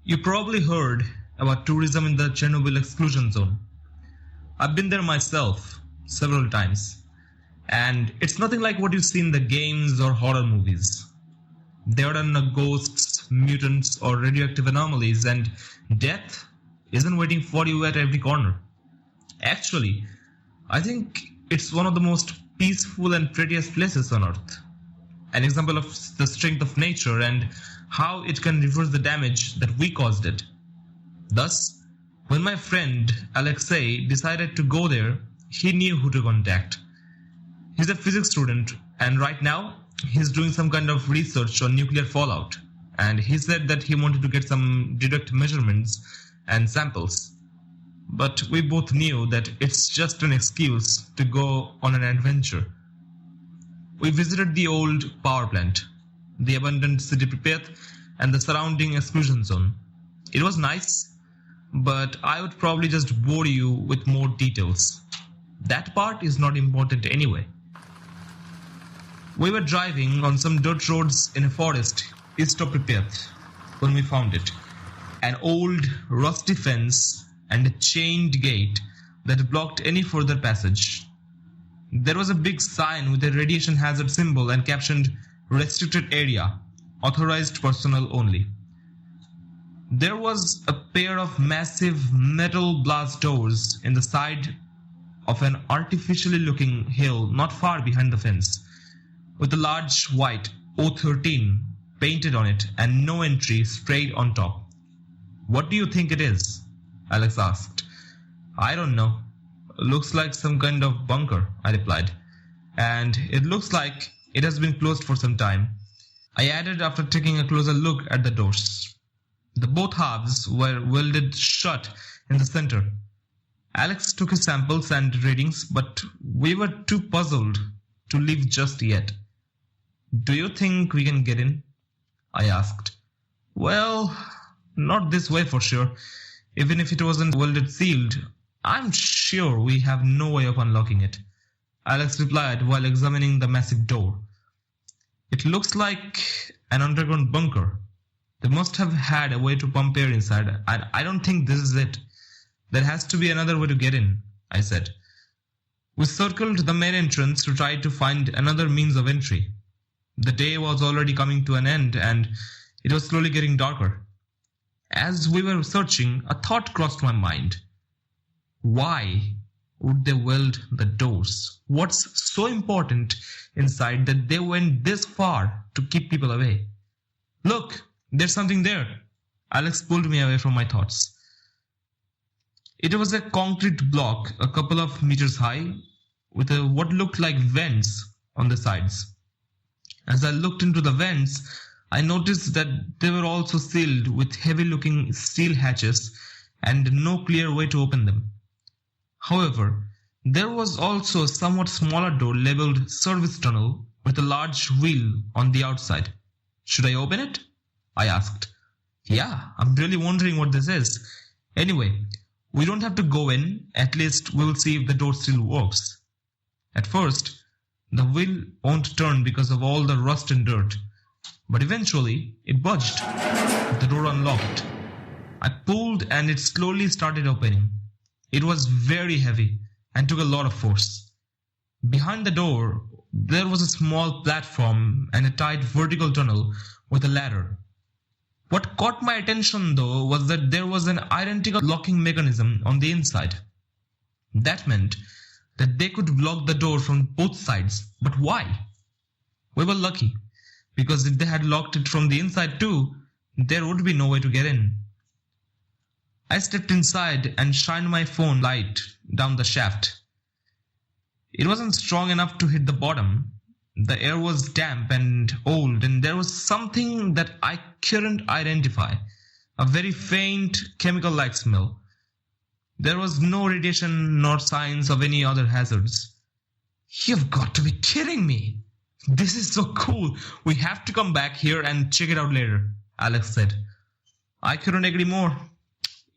You probably heard about tourism in the Chernobyl exclusion zone. I've been there myself several times, and it's nothing like what you see in the games or horror movies. There are no ghosts, mutants, or radioactive anomalies, and death isn't waiting for you at every corner. Actually, I think it's one of the most peaceful and prettiest places on Earth. An example of the strength of nature and how it can reverse the damage that we caused it. Thus, when my friend Alexei decided to go there, he knew who to contact. He's a physics student, and right now he's doing some kind of research on nuclear fallout. And he said that he wanted to get some direct measurements and samples. But we both knew that it's just an excuse to go on an adventure. We visited the old power plant, the abandoned city Pripyat, and the surrounding exclusion zone. It was nice, but I would probably just bore you with more details. That part is not important anyway. We were driving on some dirt roads in a forest east of Pripyat when we found it. An old, rusty fence and a chained gate that blocked any further passage. There was a big sign with a radiation hazard symbol and captioned "Restricted Area, Authorized Personnel Only." There was a pair of massive metal blast doors in the side of an artificially looking hill not far behind the fence, with a large white O13 painted on it and "No Entry" sprayed on top. "What do you think it is?" Alex asked. "I don't know. Looks like some kind of bunker," I replied. "And it looks like it has been closed for some time," I added after taking a closer look at the doors. The both halves were welded shut in the center. Alex took his samples and readings, but we were too puzzled to leave just yet. "Do you think we can get in?" I asked. "Well, not this way for sure. Even if it wasn't welded sealed, I'm sure we have no way of unlocking it," Alex replied while examining the massive door. "It looks like an underground bunker. They must have had a way to pump air inside, and I don't think this is it. There has to be another way to get in," I said. We circled the main entrance to try to find another means of entry. The day was already coming to an end, and it was slowly getting darker. As we were searching, a thought crossed my mind. Why would they weld the doors? What's so important inside that they went this far to keep people away? "Look, there's something there." Alex pulled me away from my thoughts. It was a concrete block a couple of meters high with what looked like vents on the sides. As I looked into the vents, I noticed that they were also sealed with heavy-looking steel hatches and no clear way to open them. However, there was also a somewhat smaller door labeled "Service Tunnel" with a large wheel on the outside. "Should I open it?" I asked. "Yeah, I'm really wondering what this is. Anyway, we don't have to go in. At least we'll see if the door still works." At first, the wheel won't turn because of all the rust and dirt. But eventually, it budged. The door unlocked. I pulled and it slowly started opening. It was very heavy and took a lot of force. Behind the door, there was a small platform and a tight vertical tunnel with a ladder. What caught my attention though was that there was an identical locking mechanism on the inside. That meant that they could block the door from both sides. But why? We were lucky, because if they had locked it from the inside too, there would be no way to get in. I stepped inside and shined my phone light down the shaft. It wasn't strong enough to hit the bottom. The air was damp and old, and there was something that I couldn't identify, a very faint chemical-like smell. There was no radiation nor signs of any other hazards. "You've got to be kidding me! This is so cool. We have to come back here and check it out later," Alex said. I couldn't agree more.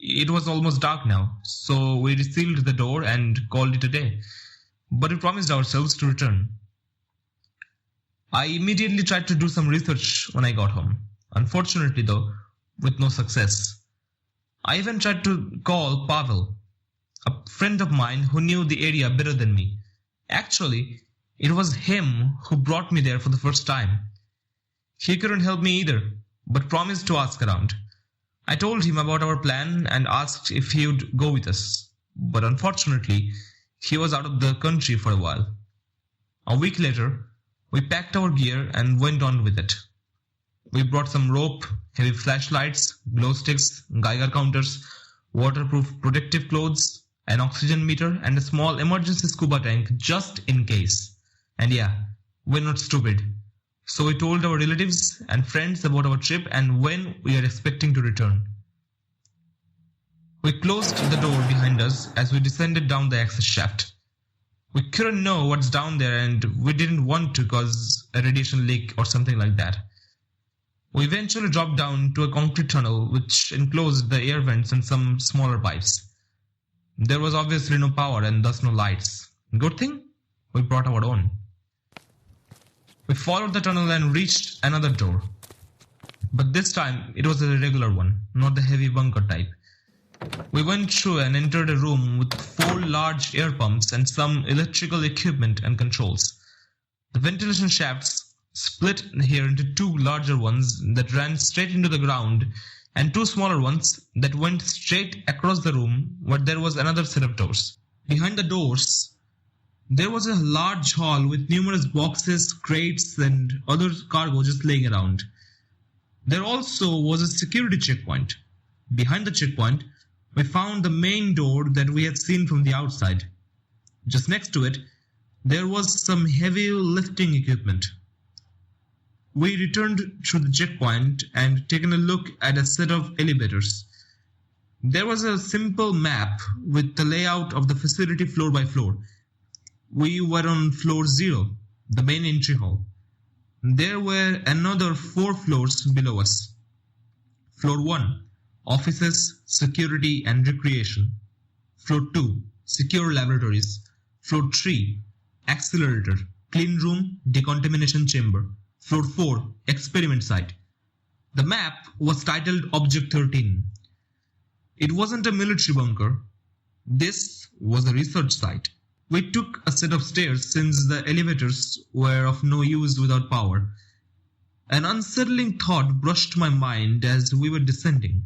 It was almost dark now, so we sealed the door and called it a day. But we promised ourselves to return. I immediately tried to do some research when I got home. Unfortunately though, with no success. I even tried to call Pavel, a friend of mine who knew the area better than me. Actually, it was him who brought me there for the first time. He couldn't help me either, but promised to ask around. I told him about our plan and asked if he would go with us, but unfortunately, he was out of the country for a while. A week later, we packed our gear and went on with it. We brought some rope, heavy flashlights, glow sticks, Geiger counters, waterproof protective clothes, an oxygen meter, and a small emergency scuba tank just in case. And yeah, we're not stupid. So we told our relatives and friends about our trip and when we are expecting to return. We closed the door behind us as we descended down the access shaft. We couldn't know what's down there and we didn't want to cause a radiation leak or something like that. We eventually dropped down to a concrete tunnel which enclosed the air vents and some smaller pipes. There was obviously no power and thus no lights. Good thing, we brought our own. We followed the tunnel and reached another door. But this time it was a regular one, not the heavy bunker type. We went through and entered a room with 4 large air pumps and some electrical equipment and controls. The ventilation shafts split here into 2 larger ones that ran straight into the ground and 2 smaller ones that went straight across the room where there was another set of doors. Behind the doors, there was a large hall with numerous boxes, crates and other cargo just laying around. There also was a security checkpoint. Behind the checkpoint, we found the main door that we had seen from the outside. Just next to it, there was some heavy lifting equipment. We returned through the checkpoint and taken a look at a set of elevators. There was a simple map with the layout of the facility floor by floor. We were on floor 0, the main entry hall. There were another 4 floors below us. Floor 1, offices, security and recreation. Floor 2, secure laboratories. Floor 3, accelerator, clean room, decontamination chamber. Floor 4, experiment site. The map was titled Object 13. It wasn't a military bunker. This was a research site. We took a set of stairs since the elevators were of no use without power. An unsettling thought brushed my mind as we were descending.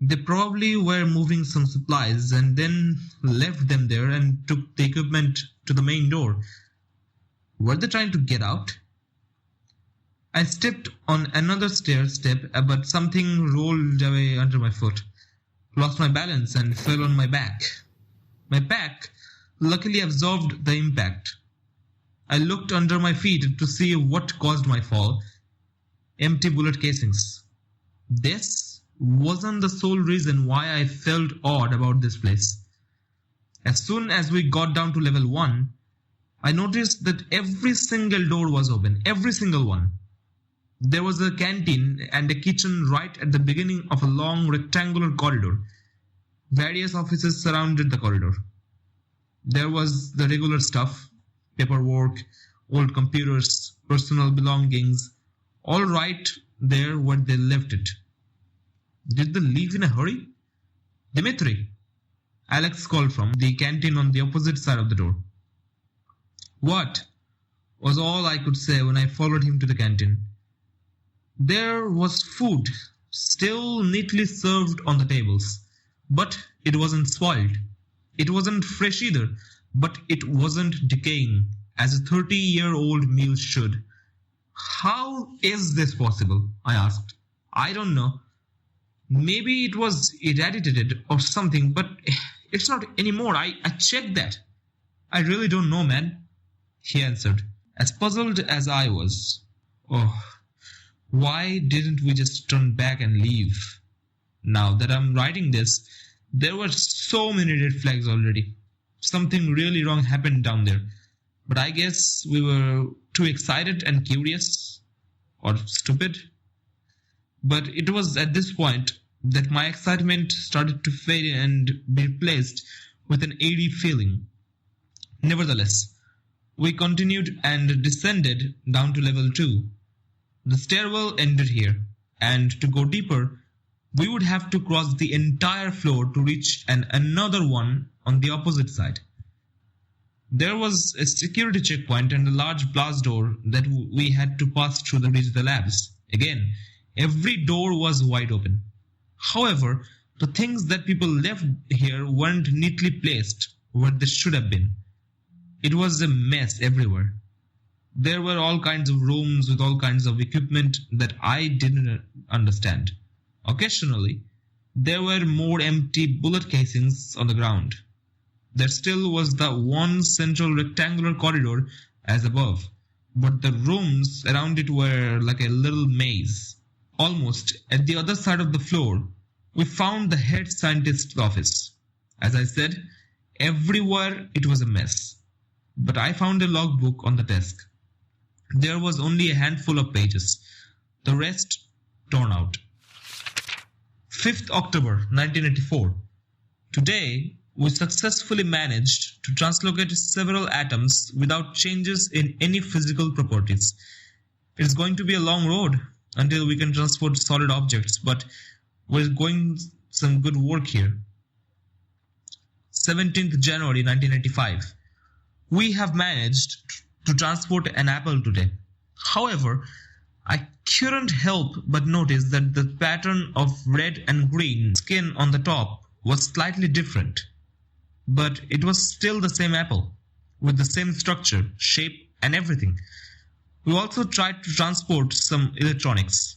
They probably were moving some supplies and then left them there and took the equipment to the main door. Were they trying to get out? I stepped on another stair step, but something rolled away under my foot. Lost my balance and fell on my back. My back luckily absorbed the impact. I looked under my feet to see what caused my fall. Empty bullet casings. This wasn't the sole reason why I felt odd about this place. As soon as we got down to level 1, I noticed that every single door was open. Every single one. There was a canteen and a kitchen right at the beginning of a long rectangular corridor. Various offices surrounded the corridor. There was the regular stuff, paperwork, old computers, personal belongings, all right there where they left it. Did they leave in a hurry? Dimitri, Alex called from the canteen on the opposite side of the door. What? Was all I could say when I followed him to the canteen. There was food, still neatly served on the tables, but it wasn't spoiled. It wasn't fresh either, but it wasn't decaying, as a 30-year-old meal should. How is this possible? I asked. I don't know. Maybe it was irradiated or something, but it's not anymore. I checked that. I really don't know, man, he answered, as puzzled as I was. Oh, why didn't we just turn back and leave? Now that I'm writing this, there were so many red flags already. Something really wrong happened down there. But I guess we were too excited and curious. Or stupid. But it was at this point that my excitement started to fade and be replaced with an eerie feeling. Nevertheless, we continued and descended down to level 2. The stairwell ended here, And to go deeper, we would have to cross the entire floor to reach another one on the opposite side. There was a security checkpoint and a large blast door that we had to pass through to reach the labs. Again, every door was wide open. However, the things that people left here weren't neatly placed where they should have been. It was a mess everywhere. There were all kinds of rooms with all kinds of equipment that I didn't understand. Occasionally, there were more empty bullet casings on the ground. There still was the one central rectangular corridor as above, but the rooms around it were like a little maze. Almost at the other side of the floor, we found the head scientist's office. As I said, everywhere it was a mess. But I found a logbook on the desk. There was only a handful of pages, the rest torn out. 5th October 1984. Today, we successfully managed to translocate several atoms without changes in any physical properties. It's going to be a long road until we can transport solid objects, but we're going some good work here. 17th January 1985. We have managed to transport an apple today. However, I couldn't help but notice that the pattern of red and green skin on the top was slightly different. But it was still the same apple, with the same structure, shape, and everything. We also tried to transport some electronics.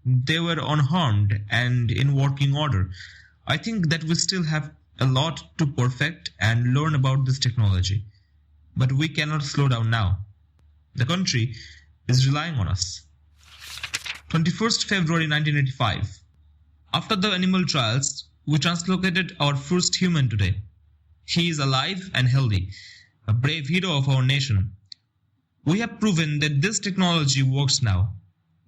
They were unharmed and in working order. I think that we still have a lot to perfect and learn about this technology. But we cannot slow down now. The country is relying on us. 21st February 1985. After the animal trials, we translocated our first human today. He is alive and healthy, a brave hero of our nation. We have proven that this technology works now.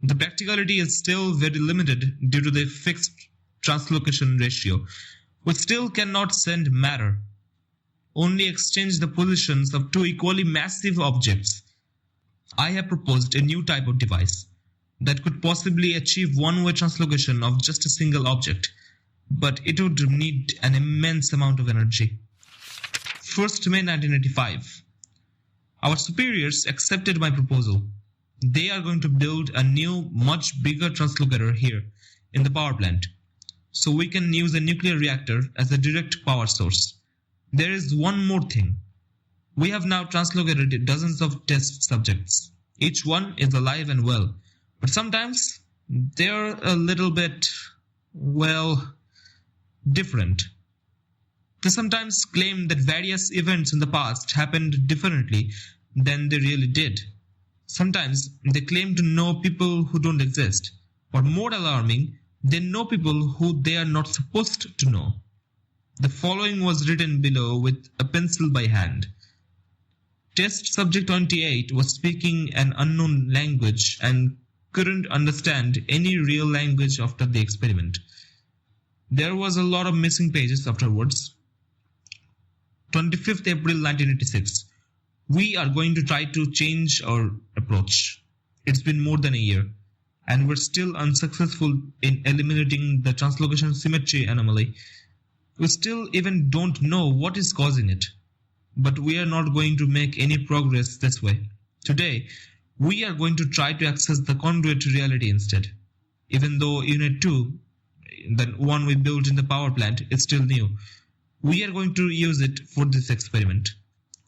The practicality is still very limited due to the fixed translocation ratio. We still cannot send matter. Only exchange the positions of two equally massive objects. I have proposed a new type of device that could possibly achieve one-way translocation of just a single object, but it would need an immense amount of energy. 1st May 1985. Our superiors accepted my proposal. They are going to build a new, much bigger translocator here in the power plant, so we can use a nuclear reactor as a direct power source. There is one more thing. We have now translocated dozens of test subjects. Each one is alive and well, but sometimes they're a little bit, different. They sometimes claim that various events in the past happened differently than they really did. Sometimes they claim to know people who don't exist. Or more alarming, they know people who they are not supposed to know. The following was written below with a pencil by hand. Test subject 28 was speaking an unknown language and couldn't understand any real language after the experiment. There was a lot of missing pages afterwards. 25th April 1986. We are going to try to change our approach. It's been more than a year, and we're still unsuccessful in eliminating the translocation symmetry anomaly. We still even don't know what is causing it, but we are not going to make any progress this way. Today, we are going to try to access the conduit reality instead. Even though Unit 2, the one we built in the power plant, is still new, we are going to use it for this experiment.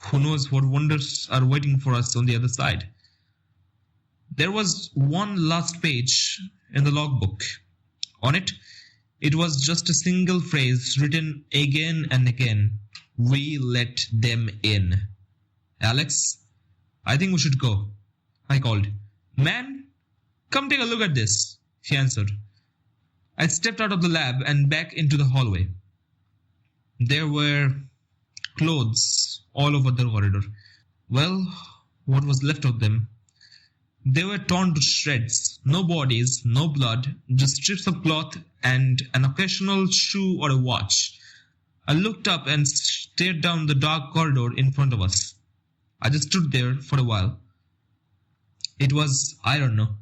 Who knows what wonders are waiting for us on the other side. There was one last page in the logbook. On it, it was just a single phrase written again and again. We let them in. Alex, I think we should go. I called. Man, come take a look at this, he answered. I stepped out of the lab and back into the hallway. There were clothes all over the corridor. Well, what was left of them? They were torn to shreds. No bodies, no blood, just strips of cloth and an occasional shoe or a watch. I looked up and stared down the dark corridor in front of us. I just stood there for a while. It was, I don't know,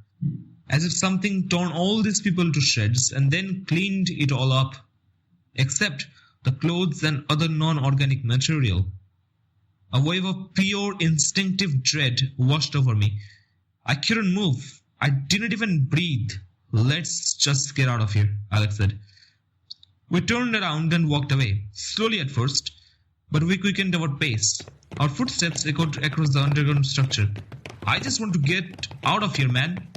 as if something torn all these people to shreds and then cleaned it all up, except the clothes and other non-organic material. A wave of pure instinctive dread washed over me. I couldn't move. I didn't even breathe. Let's just get out of here, Alex said. We turned around and walked away, slowly at first, but we quickened our pace. Our footsteps echoed across the underground structure. I just want to get out of here, man.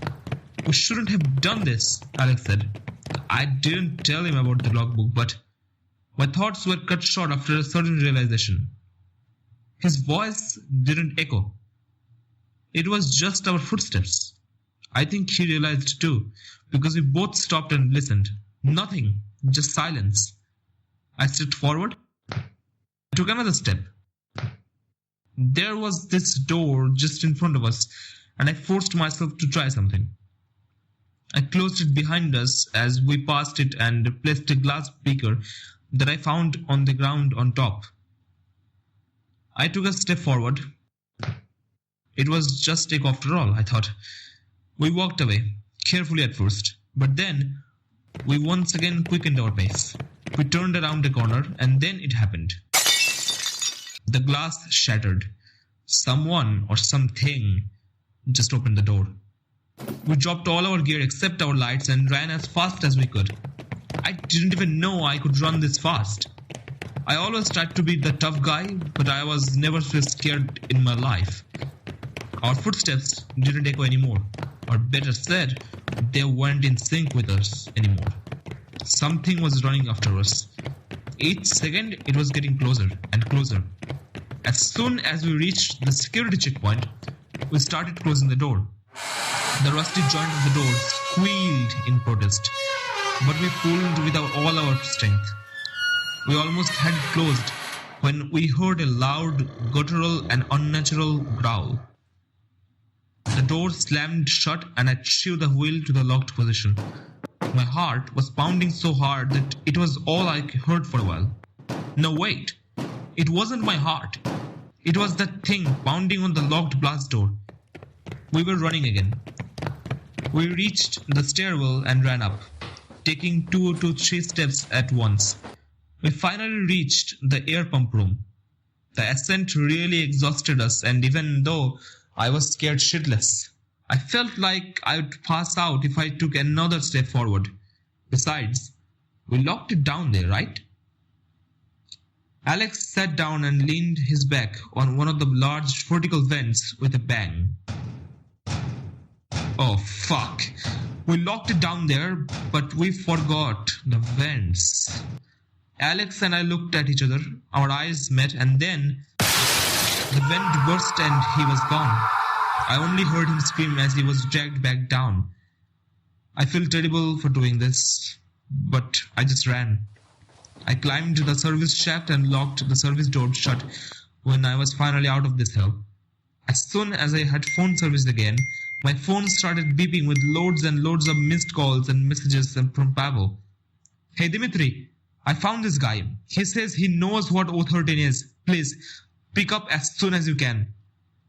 We shouldn't have done this, Alex said. I didn't tell him about the logbook, but my thoughts were cut short after a sudden realization. His voice didn't echo. It was just our footsteps. I think he realized too, because we both stopped and listened. Nothing, just silence. I stepped forward. I took another step. There was this door just in front of us, and I forced myself to try something. I closed it behind us as we passed it and placed a glass beaker that I found on the ground on top. I took a step forward. It was just take after all, I thought. We walked away, carefully at first, but then we once again quickened our pace. We turned around the corner and then it happened. The glass shattered. Someone or something just opened the door. We dropped all our gear except our lights and ran as fast as we could. I didn't even know I could run this fast. I always tried to be the tough guy, but I was never so scared in my life. Our footsteps didn't echo anymore, or better said, they weren't in sync with us anymore. Something was running after us. Each second, it was getting closer and closer. As soon as we reached the security checkpoint, we started closing the door. The rusty joint of the door squealed in protest, but we pulled with all our strength. We almost had it closed when we heard a loud, guttural and unnatural growl. The door slammed shut and I threw the wheel to the locked position. My heart was pounding so hard that it was all I heard for a while. No, wait. It wasn't my heart. It was that thing pounding on the locked blast door. We were running again. We reached the stairwell and ran up, taking 2 to 3 steps at once. We finally reached the air pump room. The ascent really exhausted us, and even though I was scared shitless, I felt like I would pass out if I took another step forward. Besides, we locked it down there, right? Alex sat down and leaned his back on one of the large vertical vents with a bang. Oh fuck. We locked it down there, but we forgot the vents. Alex and I looked at each other, our eyes met, and then the vent burst and he was gone. I only heard him scream as he was dragged back down. I feel terrible for doing this, but I just ran. I climbed the service shaft and locked the service door shut when I was finally out of this hell. As soon as I had phone service again, my phone started beeping with loads and loads of missed calls and messages from Pavel. Hey Dimitri, I found this guy. He says he knows what O13 is. Please, pick up as soon as you can.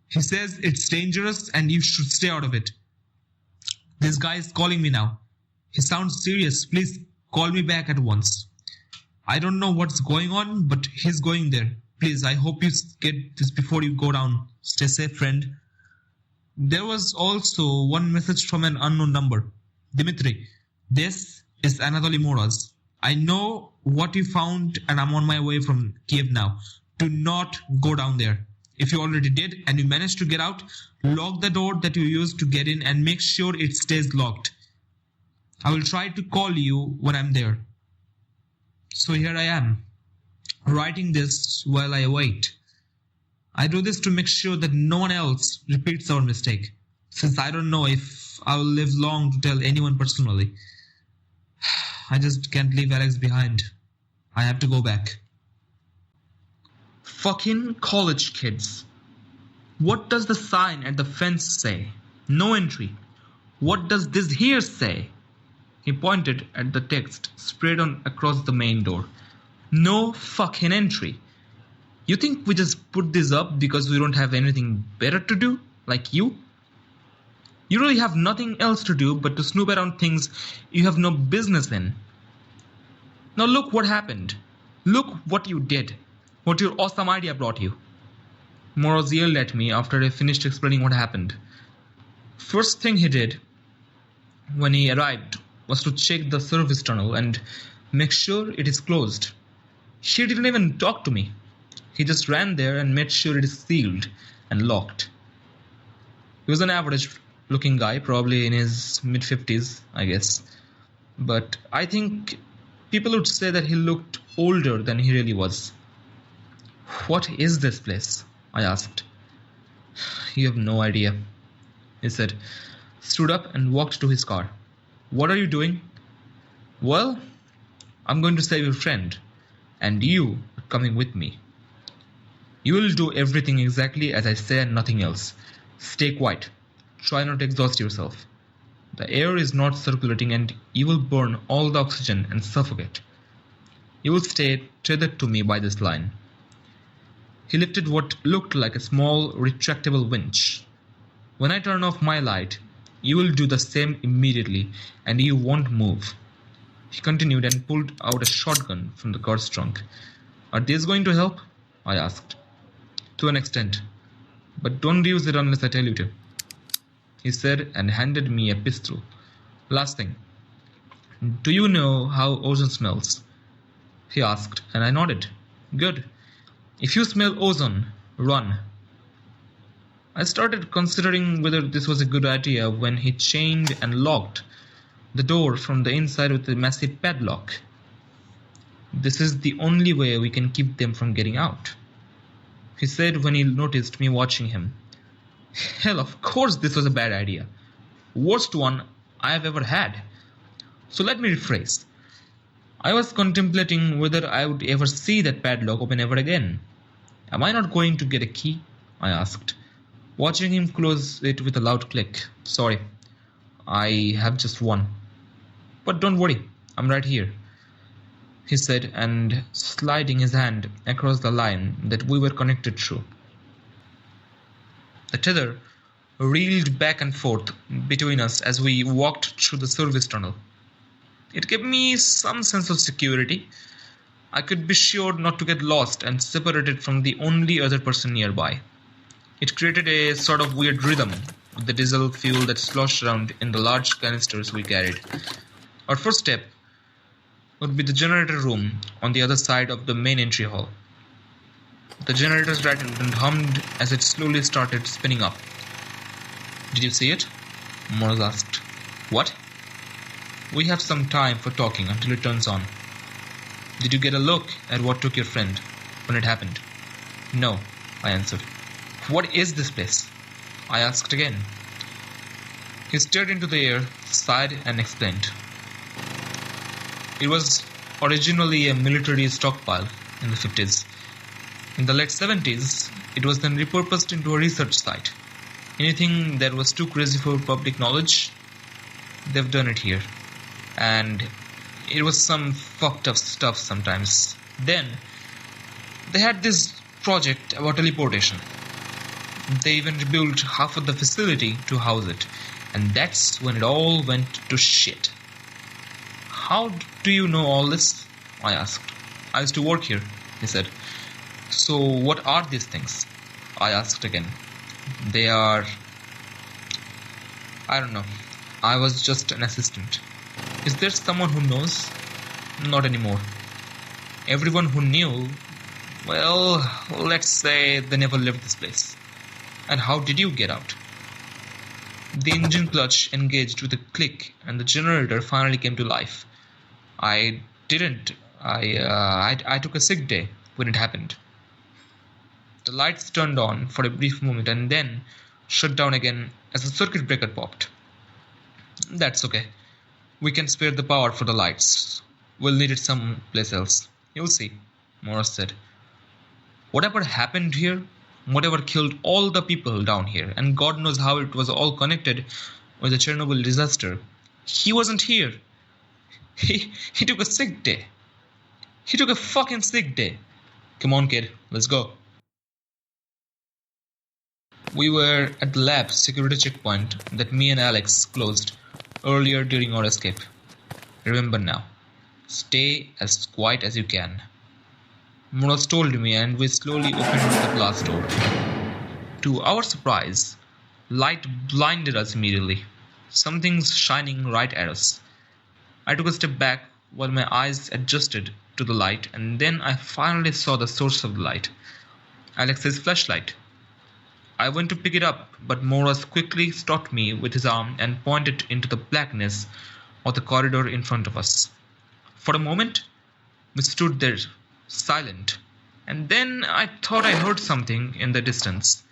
He says it's dangerous and you should stay out of it. This guy is calling me now. He sounds serious. Please call me back at once. I don't know what's going on, but he's going there. Please, I hope you get this before you go down. Stay safe, friend. There was also one message from an unknown number. Dimitri, this is Anatoly Moraz. I know what you found and I'm on my way from Kiev now. Do not go down there. If you already did and you managed to get out, lock the door that you used to get in and make sure it stays locked. I will try to call you when I'm there. So here I am, writing this while I wait. I do this to make sure that no one else repeats our mistake, since I don't know if I will live long to tell anyone personally. I just can't leave Alex behind. I have to go back. Fucking college kids. What does the sign at the fence say? No entry. What does this here say? He pointed at the text sprayed on across the main door. No fucking entry. You think we just put this up because we don't have anything better to do? Like you? You really have nothing else to do but to snoop around things you have no business in. Now look what happened. Look what you did. What your awesome idea brought you. Morose yelled at me after I finished explaining what happened. First thing he did when he arrived was to check the service tunnel and make sure it is closed. He didn't even talk to me. He just ran there and made sure it is sealed and locked. He was an average looking guy, probably in his mid-50s, I guess. But I think people would say that he looked older than he really was. What is this place? I asked. You have no idea, he said, stood up and walked to his car. What are you doing? Well, I'm going to save your friend, and you are coming with me. You will do everything exactly as I say and nothing else. Stay quiet. Try not to exhaust yourself. The air is not circulating and you will burn all the oxygen and suffocate. You will stay tethered to me by this line. He lifted what looked like a small retractable winch. When I turn off my light, you will do the same immediately and you won't move. He continued and pulled out a shotgun from the car's trunk. Are these going to help? I asked. To an extent. But don't use it unless I tell you to, he said and handed me a pistol. Last thing. Do you know how ozone smells? He asked, and I nodded. Good. If you smell ozone, run. I started considering whether this was a good idea when he chained and locked the door from the inside with a massive padlock. This is the only way we can keep them from getting out, he said when he noticed me watching him. Hell, of course this was a bad idea. Worst one I have ever had. So let me rephrase. I was contemplating whether I would ever see that padlock open ever again. Am I not going to get a key? I asked, watching him close it with a loud click. Sorry, I have just one. But don't worry, I'm right here, he said, and sliding his hand across the line that we were connected through. The tether reeled back and forth between us as we walked through the service tunnel. It gave me some sense of security. I could be sure not to get lost and separated from the only other person nearby. It created a sort of weird rhythm with the diesel fuel that sloshed around in the large canisters we carried. Our first step would be the generator room on the other side of the main entry hall. The generators rattled and hummed as it slowly started spinning up. Did you see it? Morris asked. What? We have some time for talking until it turns on. Did you get a look at what took your friend when it happened? No, I answered. What is this place? I asked again. He stared into the air, sighed and explained. It was originally a military stockpile in the 50s. In the late 70s, it was then repurposed into a research site. Anything that was too crazy for public knowledge, they've done it here. And it was some fucked up stuff sometimes. Then, they had this project about teleportation. They even rebuilt half of the facility to house it. And that's when it all went to shit. How do you know all this? I asked. I used to work here, he said. So what are these things? I asked again. They are... I don't know. I was just an assistant. Is there someone who knows? Not anymore. Everyone who knew, well, let's say they never left this place. And how did you get out? The engine clutch engaged with a click and the generator finally came to life. I didn't. I took a sick day when it happened. The lights turned on for a brief moment and then shut down again as the circuit breaker popped. That's okay. We can spare the power for the lights. We'll need it someplace else. You'll see, Morris said. Whatever happened here, whatever killed all the people down here, and God knows how it was all connected with the Chernobyl disaster, he wasn't here. He took a sick day. He took a fucking sick day. Come on, kid, let's go. We were at the lab security checkpoint that me and Alex closed earlier during our escape. Remember now, stay as quiet as you can. Muraz told me, and we slowly opened the glass door. To our surprise, light blinded us immediately. Something's shining right at us. I took a step back while my eyes adjusted to the light, and then I finally saw the source of the light. Alex's flashlight. I went to pick it up, but Muraz quickly stopped me with his arm and pointed into the blackness of the corridor in front of us. For a moment, we stood there, silent, and then I thought I heard something in the distance.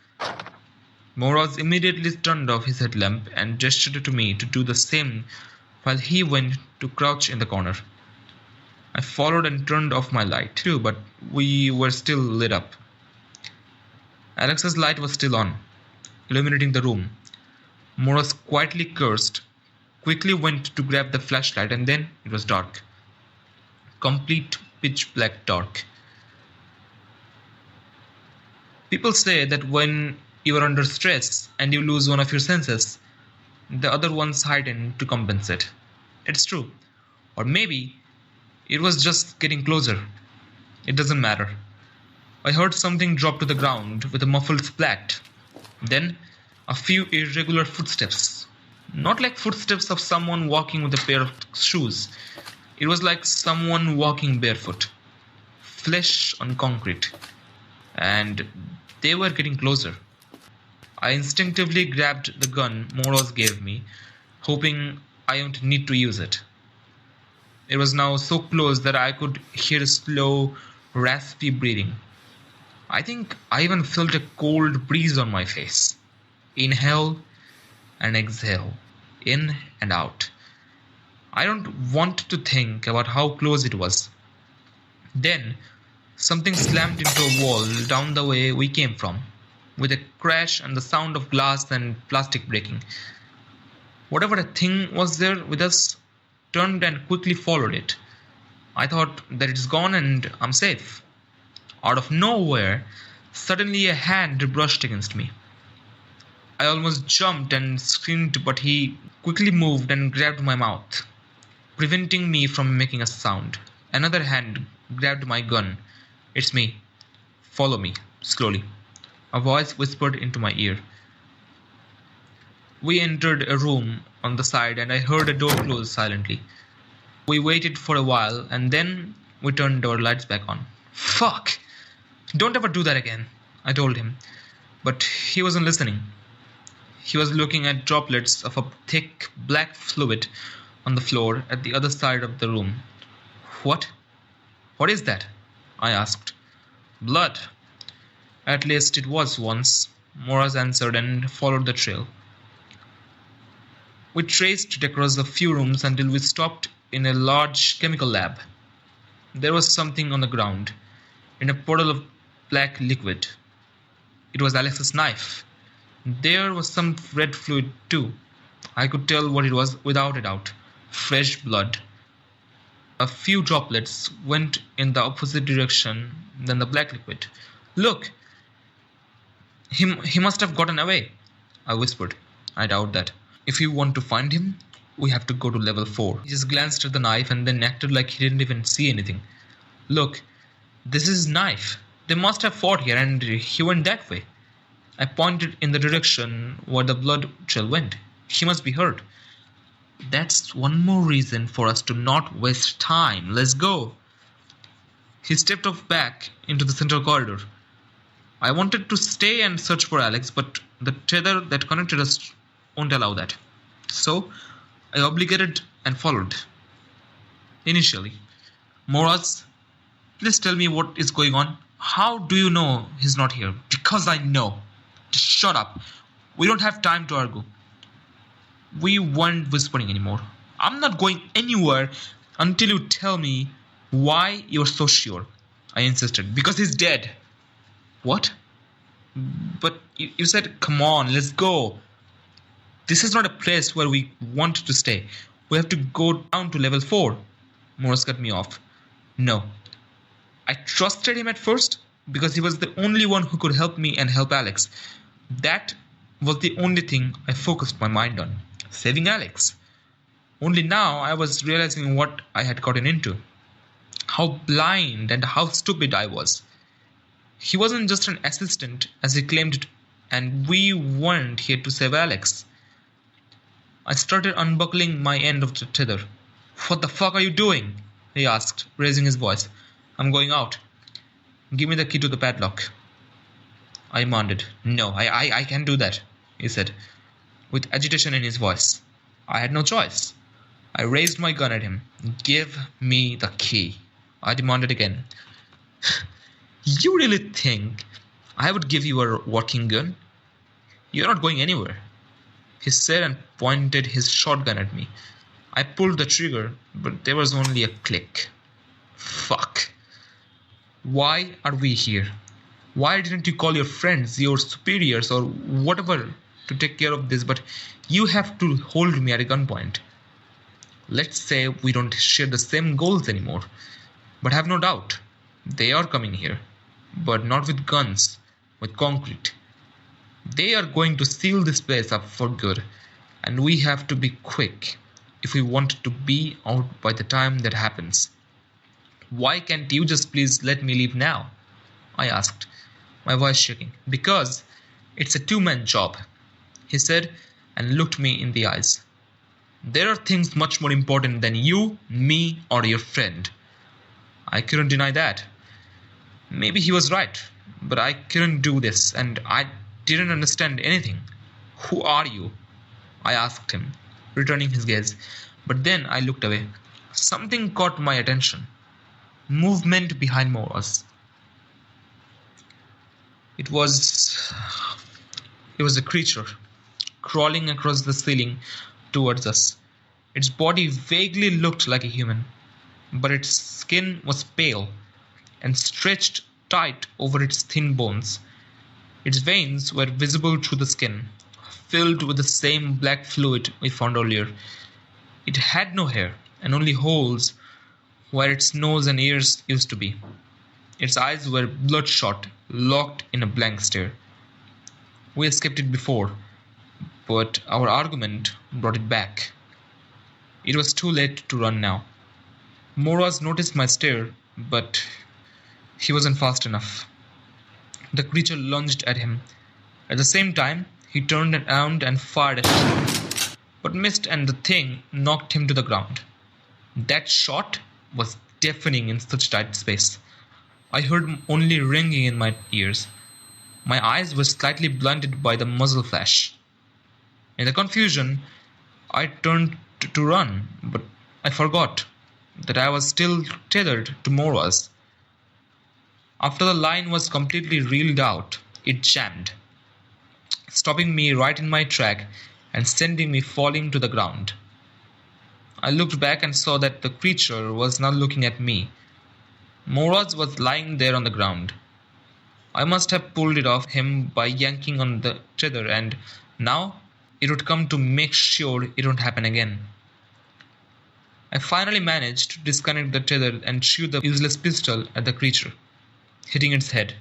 Muraz immediately turned off his headlamp and gestured to me to do the same while he went to crouch in the corner. I followed and turned off my light too, but we were still lit up. Alex's light was still on, illuminating the room. Muraz quietly cursed, quickly went to grab the flashlight, and then it was dark. Complete pitch black dark. People say that when you are under stress and you lose one of your senses, the other ones heighten to compensate. It's true. Or maybe it was just getting closer. It doesn't matter. I heard something drop to the ground with a muffled splat. Then a few irregular footsteps. Not like footsteps of someone walking with a pair of shoes. It was like someone walking barefoot. Flesh on concrete. And they were getting closer. I instinctively grabbed the gun Muraz gave me, hoping I wouldn't need to use it. It was now so close that I could hear slow, raspy breathing. I think I even felt a cold breeze on my face. Inhale and exhale. In and out. I don't want to think about how close it was. Then, something slammed into a wall down the way we came from, with a crash and the sound of glass and plastic breaking. Whatever the thing was there with us turned and quickly followed it. I thought that it's gone and I'm safe. Out of nowhere, suddenly a hand brushed against me. I almost jumped and screamed, but he quickly moved and grabbed my mouth, preventing me from making a sound. Another hand grabbed my gun. It's me. Follow me, slowly. A voice whispered into my ear. We entered a room on the side and I heard a door close silently. We waited for a while and then we turned our lights back on. Fuck! Don't ever do that again, I told him. But he wasn't listening. He was looking at droplets of a thick black fluid on the floor at the other side of the room. What? What is that? I asked. Blood. At least it was once, Muraz answered and followed the trail. We traced it across a few rooms until we stopped in a large chemical lab. There was something on the ground, in a puddle of black liquid. It was Alex's knife. There was some red fluid too. I could tell what it was without a doubt. Fresh blood. A few droplets went in the opposite direction than the black liquid. Look! He must have gotten away, I whispered. I doubt that. If you want to find him, we have to go to level 4. He just glanced at the knife and then acted like he didn't even see anything. Look, this is his knife. They must have fought here and he went that way. I pointed in the direction where the blood trail went. He must be hurt. That's one more reason for us to not waste time. Let's go. He stepped off back into the central corridor. I wanted to stay and search for Alex, but the tether that connected us won't allow that. So, I obligated and followed. Initially. Muraz, please tell me what is going on. How do you know he's not here? Because I know. Just shut up. We don't have time to argue. We weren't whispering anymore. I'm not going anywhere until you tell me why you're so sure. I insisted. Because he's dead. What? But you said, come on, let's go. This is not a place where we want to stay. We have to go down to level 4. Muraz cut me off. No. I trusted him at first because he was the only one who could help me and help Alex. That was the only thing I focused my mind on. Saving Alex. Only now I was realizing what I had gotten into. How blind and how stupid I was. He wasn't just an assistant as he claimed, and we weren't here to save Alex. I started unbuckling my end of the tether. "What the fuck are you doing?" he asked, raising his voice. "I'm going out." "Give me the key to the padlock." I demanded. "No, I can't do that," he said, with agitation in his voice. I had no choice. I raised my gun at him. "Give me the key," I demanded again. "You really think I would give you a working gun? You're not going anywhere," he said and pointed his shotgun at me. I pulled the trigger, but there was only a click. Fuck. Why are we here? Why didn't you call your friends, your superiors, or whatever to take care of this, but you have to hold me at a gunpoint? Let's say we don't share the same goals anymore, but have no doubt, they are coming here, but not with guns, with concrete. They are going to seal this place up for good, and we have to be quick if we want to be out by the time that happens. "Why can't you just please let me leave now?" I asked, my voice shaking. "Because it's a two-man job," he said and looked me in the eyes. "There are things much more important than you, me, or your friend." I couldn't deny that. Maybe he was right, but I couldn't do this, and I didn't understand anything. "Who are you?" I asked him, returning his gaze, but then I looked away. Something caught my attention. Movement behind Moraz. It was a creature crawling across the ceiling towards us. Its body vaguely looked like a human, but its skin was pale and stretched tight over its thin bones. Its veins were visible through the skin, filled with the same black fluid we found earlier. It had no hair and only holes where its nose and ears used to be. Its eyes were bloodshot, locked in a blank stare. We escaped it before, but our argument brought it back. It was too late to run now. Moraz noticed my stare, but he wasn't fast enough. The creature lunged at him. At the same time, he turned around and fired a shot, but missed, and the thing knocked him to the ground. That shot was deafening in such tight space. I heard only ringing in my ears. My eyes were slightly blinded by the muzzle flash. In the confusion, I turned to run, but I forgot that I was still tethered to Moraz. After the line was completely reeled out, it jammed, stopping me right in my track and sending me falling to the ground. I looked back and saw that the creature was not looking at me. Moraz was lying there on the ground. I must have pulled it off him by yanking on the tether, and now it would come to make sure it won't happen again. I finally managed to disconnect the tether and shoot the useless pistol at the creature, hitting its head.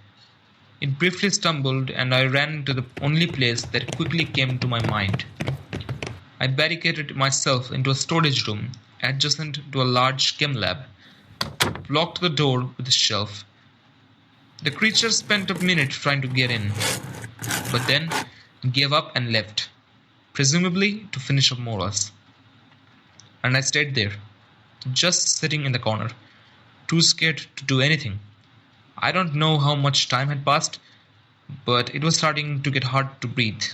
It briefly stumbled, and I ran to the only place that quickly came to my mind. I barricaded myself into a storage room adjacent to a large chem lab, blocked the door with a shelf. The creature spent a minute trying to get in, but then gave up and left, presumably to finish up Moraz. And I stayed there, just sitting in the corner, too scared to do anything. I don't know how much time had passed, but it was starting to get hard to breathe.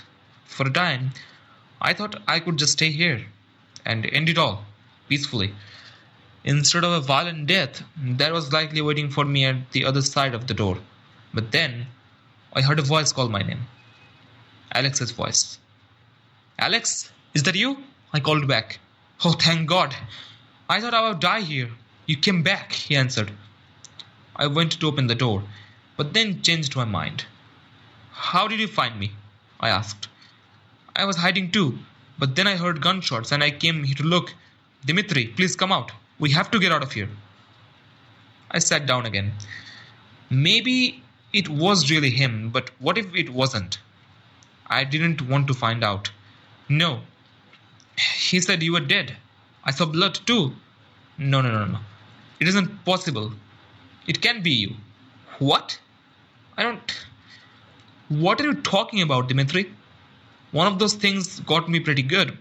For a time, I thought I could just stay here and end it all, peacefully, instead of a violent death that was likely waiting for me at the other side of the door. But then, I heard a voice call my name. Alex's voice. "Alex, is that you?" I called back. "Oh, thank God. I thought I would die here. You came back," he answered. I went to open the door, but then changed my mind. "How did you find me?" I asked. "I was hiding too, but then I heard gunshots and I came here to look. Dimitri, please come out. We have to get out of here." I sat down again. Maybe it was really him, but what if it wasn't? I didn't want to find out. No. He said you were dead. I saw blood too. No. It isn't possible. It can't be you. What? I don't... What are you talking about, Dimitri? One of those things got me pretty good,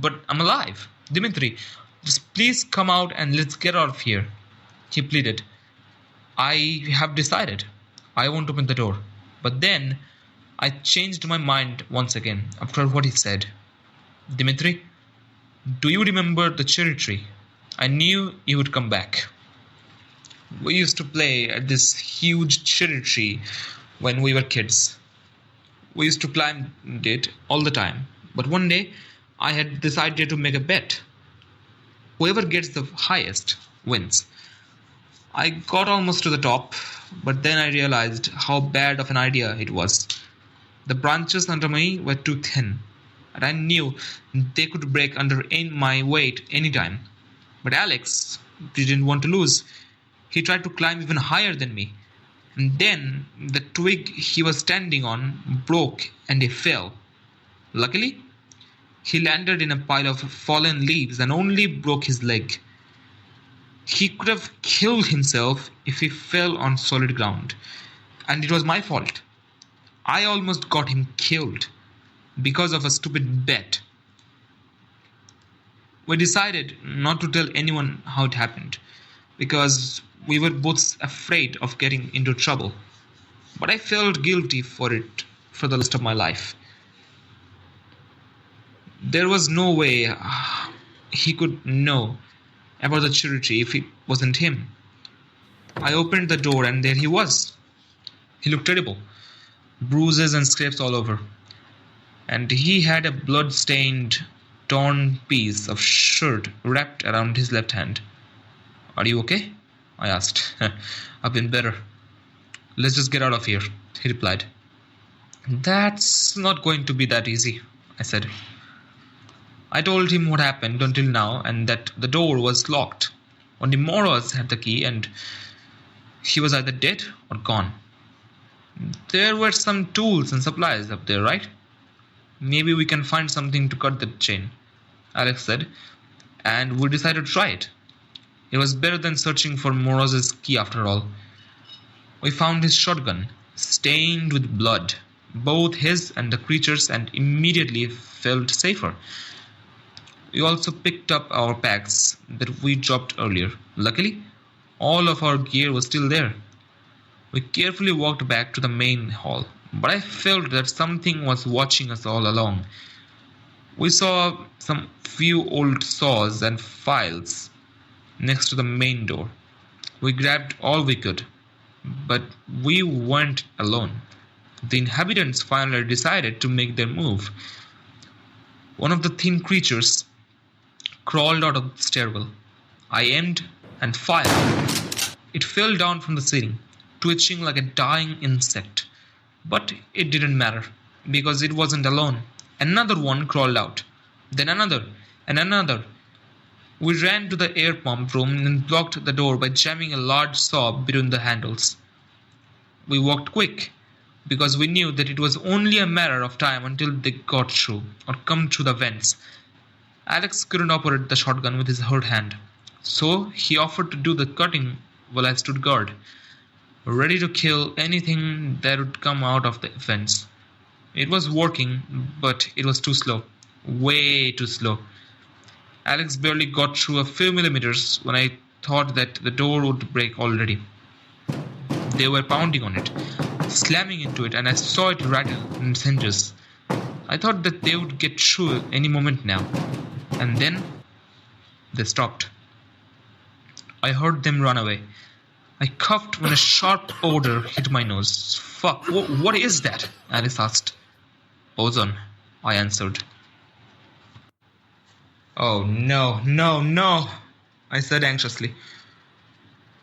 but I'm alive. Dimitri, just please come out and let's get out of here. He pleaded. I have decided. I won't open the door. But then I changed my mind once again after what he said. Dimitri, do you remember the cherry tree? I knew you would come back. We used to play at this huge cherry tree when we were kids. We used to climb it all the time. But one day, I had this idea to make a bet. Whoever gets the highest wins. I got almost to the top, but then I realized how bad of an idea it was. The branches under me were too thin, and I knew they could break under my weight anytime. But Alex didn't want to lose. He tried to climb even higher than me. And then the twig he was standing on broke and he fell. Luckily, he landed in a pile of fallen leaves and only broke his leg. He could have killed himself if he fell on solid ground. And it was my fault. I almost got him killed because of a stupid bet. We decided not to tell anyone how it happened because we were both afraid of getting into trouble. But I felt guilty for it for the rest of my life. There was no way he could know about the cherry tree if it wasn't him. I opened the door and there he was. He looked terrible. Bruises and scrapes all over. And he had a blood-stained, torn piece of shirt wrapped around his left hand. Are you okay? I asked. I've been better. Let's just get out of here, he replied. That's not going to be that easy, I said. I told him what happened until now and that the door was locked. Only Moros had the key and he was either dead or gone. There were some tools and supplies up there, right? Maybe we can find something to cut the chain, Alex said, and we decided to try it. It was better than searching for Moroz's key after all. We found his shotgun, stained with blood, both his and the creature's, and immediately felt safer. We also picked up our packs that we dropped earlier. Luckily, all of our gear was still there. We carefully walked back to the main hall, but I felt that something was watching us all along. We saw some few old saws and files next to the main door. We grabbed all we could, but we weren't alone. The inhabitants finally decided to make their move. One of the thin creatures crawled out of the stairwell. I aimed and fired. It fell down from the ceiling, twitching like a dying insect. But it didn't matter, because it wasn't alone. Another one crawled out, then another, and another. We ran to the air pump room and blocked the door by jamming a large saw between the handles. We walked quick, because we knew that it was only a matter of time until they got through, or come through the vents. Alex couldn't operate the shotgun with his hurt hand, so he offered to do the cutting while I stood guard, ready to kill anything that would come out of the vents. It was working, but it was too slow. Way too slow. Alex barely got through a few millimeters when I thought that the door would break already. They were pounding on it, slamming into it, and I saw it rattle in its hinges. I thought that they would get through any moment now. And then they stopped. I heard them run away. I coughed when a sharp odor hit my nose. Fuck, what is that? Alice asked. Ozone, I answered. Oh no, I said anxiously.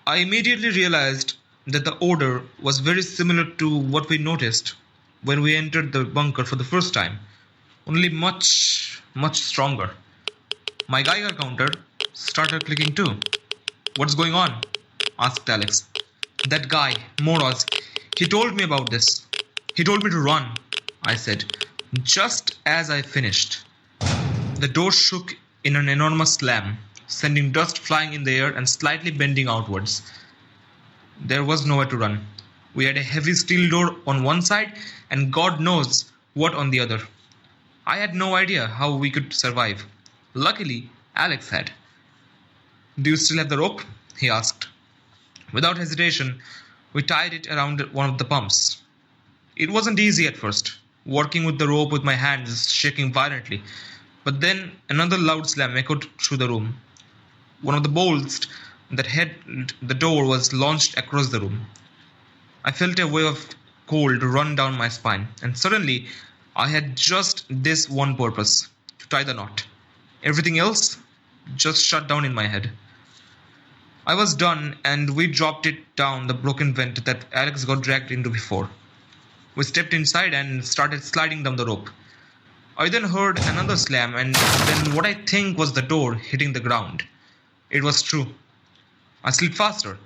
I immediately realized that the odor was very similar to what we noticed when we entered the bunker for the first time, only much stronger. My Geiger counter started clicking too. What's going on? Asked Alex. That guy, Moroz, he told me about this. He told me to run, I said. Just as I finished, the door shook in an enormous slam, sending dust flying in the air and slightly bending outwards. There was nowhere to run. We had a heavy steel door on one side and God knows what on the other. I had no idea how we could survive. Luckily, Alex had. "Do you still have the rope?" he asked. Without hesitation, we tied it around one of the pumps. It wasn't easy at first, working with the rope with my hands shaking violently, but then another loud slam echoed through the room. One of the bolts that held the door was launched across the room. I felt a wave of cold run down my spine, and suddenly I had just this one purpose: to tie the knot. Everything else just shut down in my head. I was done, and we dropped it down the broken vent that Alex got dragged into before. We stepped inside and started sliding down the rope. I then heard another slam, and then what I think was the door hitting the ground. It was true. I slid faster,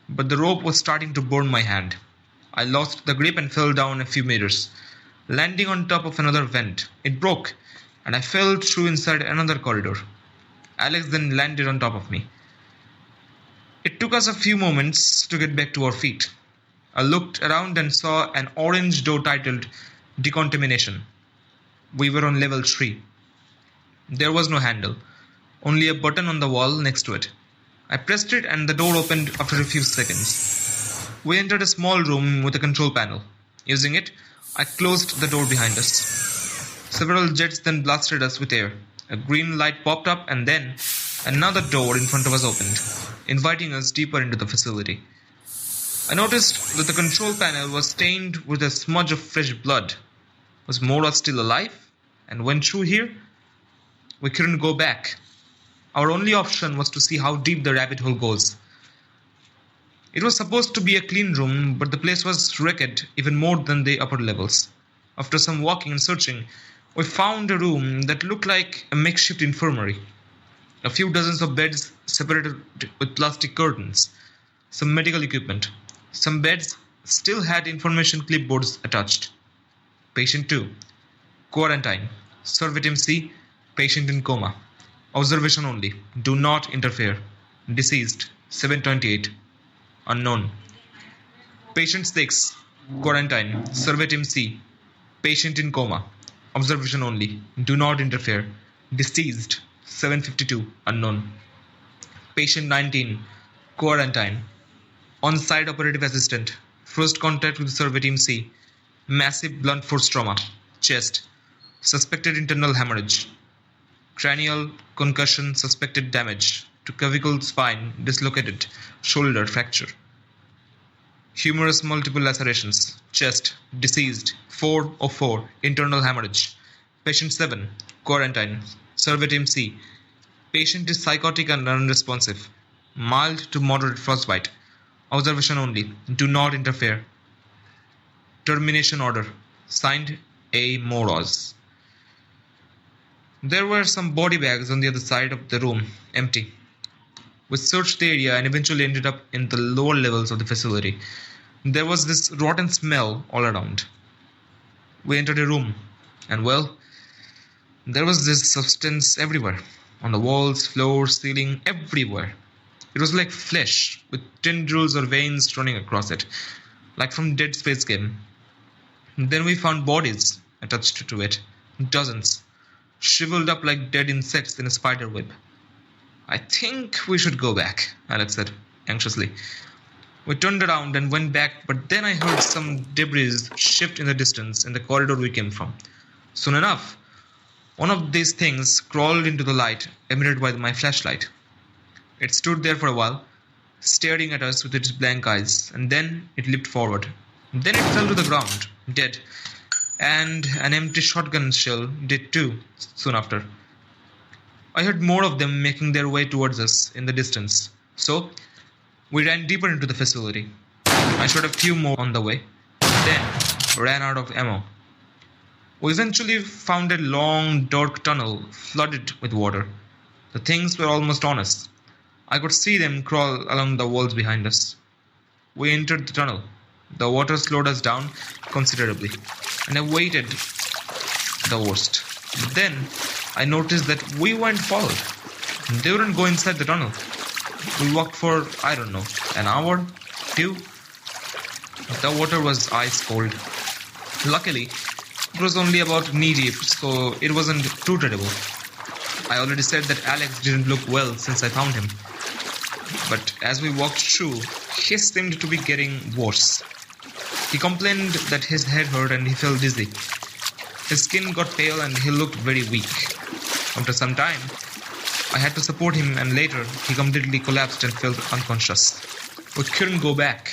but the rope was starting to burn my hand. I lost the grip and fell down a few meters, landing on top of another vent. It broke, and I fell through inside another corridor. Alex then landed on top of me. It took us a few moments to get back to our feet. I looked around and saw an orange door titled Decontamination. We were on level 3. There was no handle, only a button on the wall next to it. I pressed it and the door opened after a few seconds. We entered a small room with a control panel. Using it, I closed the door behind us. Several jets then blasted us with air. A green light popped up and then another door in front of us opened, inviting us deeper into the facility. I noticed that the control panel was stained with a smudge of fresh blood. Was Mora still alive and went through here? We couldn't go back. Our only option was to see how deep the rabbit hole goes. It was supposed to be a clean room, but the place was wrecked even more than the upper levels. After some walking and searching, we found a room that looked like a makeshift infirmary. A few dozens of beds separated with plastic curtains, some medical equipment. Some beds still had information clipboards attached. Patient 2. Quarantine. Servetim C. Patient in coma. Observation only. Do not interfere. Deceased. 728. Unknown. Patient 6. Quarantine. Servetim C. Patient in coma. Observation only. Do not interfere. Deceased. 752. Unknown. Patient 19. Quarantine. On-site operative assistant. First contact with Servetim C. Massive blunt force trauma. Chest. Suspected internal hemorrhage. Cranial concussion, suspected damage to clavicle, spine, dislocated, shoulder fracture. Humerus multiple lacerations. Chest. Deceased. 404. Internal hemorrhage. Patient 7. Quarantine. Servetim C. Patient is psychotic and unresponsive. Mild to moderate frostbite. Observation only. Do not interfere. Termination order. Signed A. Moroz. There were some body bags on the other side of the room, empty. We searched the area and eventually ended up in the lower levels of the facility. There was this rotten smell all around. We entered a room, and well, there was this substance everywhere. On the walls, floor, ceiling, everywhere. It was like flesh, with tendrils or veins running across it, like from Dead Space game. Then we found bodies attached to it, dozens, shriveled up like dead insects in a spider web. I think we should go back, Alex said, anxiously. We turned around and went back, but then I heard some debris shift in the distance in the corridor we came from. Soon enough, one of these things crawled into the light emitted by my flashlight. It stood there for a while, staring at us with its blank eyes, and then it leaped forward. Then it fell to the ground, dead, and an empty shotgun shell did too, soon after. I heard more of them making their way towards us in the distance, so we ran deeper into the facility. I shot a few more on the way, then ran out of ammo. We eventually found a long, dark tunnel flooded with water. The things were almost on us. I could see them crawl along the walls behind us. We entered the tunnel. The water slowed us down considerably, and I waited the worst. But then I noticed that we weren't followed. They wouldn't go inside the tunnel. We walked for, I don't know, an hour, 2. The water was ice cold. Luckily, it was only about knee deep, so it wasn't too terrible. I already said that Alex didn't look well since I found him. But as we walked through, he seemed to be getting worse. He complained that his head hurt and he felt dizzy. His skin got pale and he looked very weak. After some time, I had to support him, and later he completely collapsed and fell unconscious. We couldn't go back.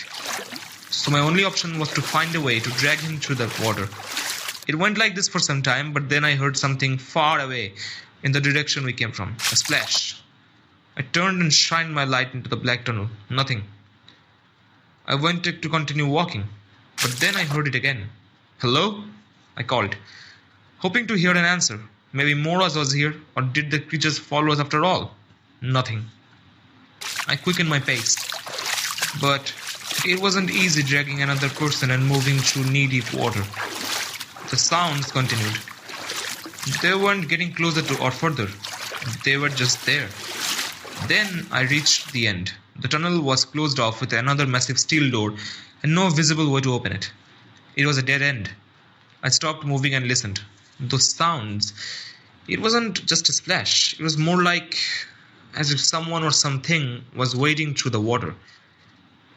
So my only option was to find a way to drag him through the water. It went like this for some time, but then I heard something far away in the direction we came from. A splash. I turned and shined my light into the black tunnel. Nothing. I wanted to continue walking, but then I heard it again. Hello? I called, hoping to hear an answer. Maybe Moraz was here, or did the creatures follow us after all? Nothing. I quickened my pace, but it wasn't easy dragging another person and moving through knee-deep water. The sounds continued. They weren't getting closer to or further. They were just there. Then I reached the end. The tunnel was closed off with another massive steel door and no visible way to open it. It was a dead end. I stopped moving and listened. Those sounds, it wasn't just a splash. It was more like as if someone or something was wading through the water.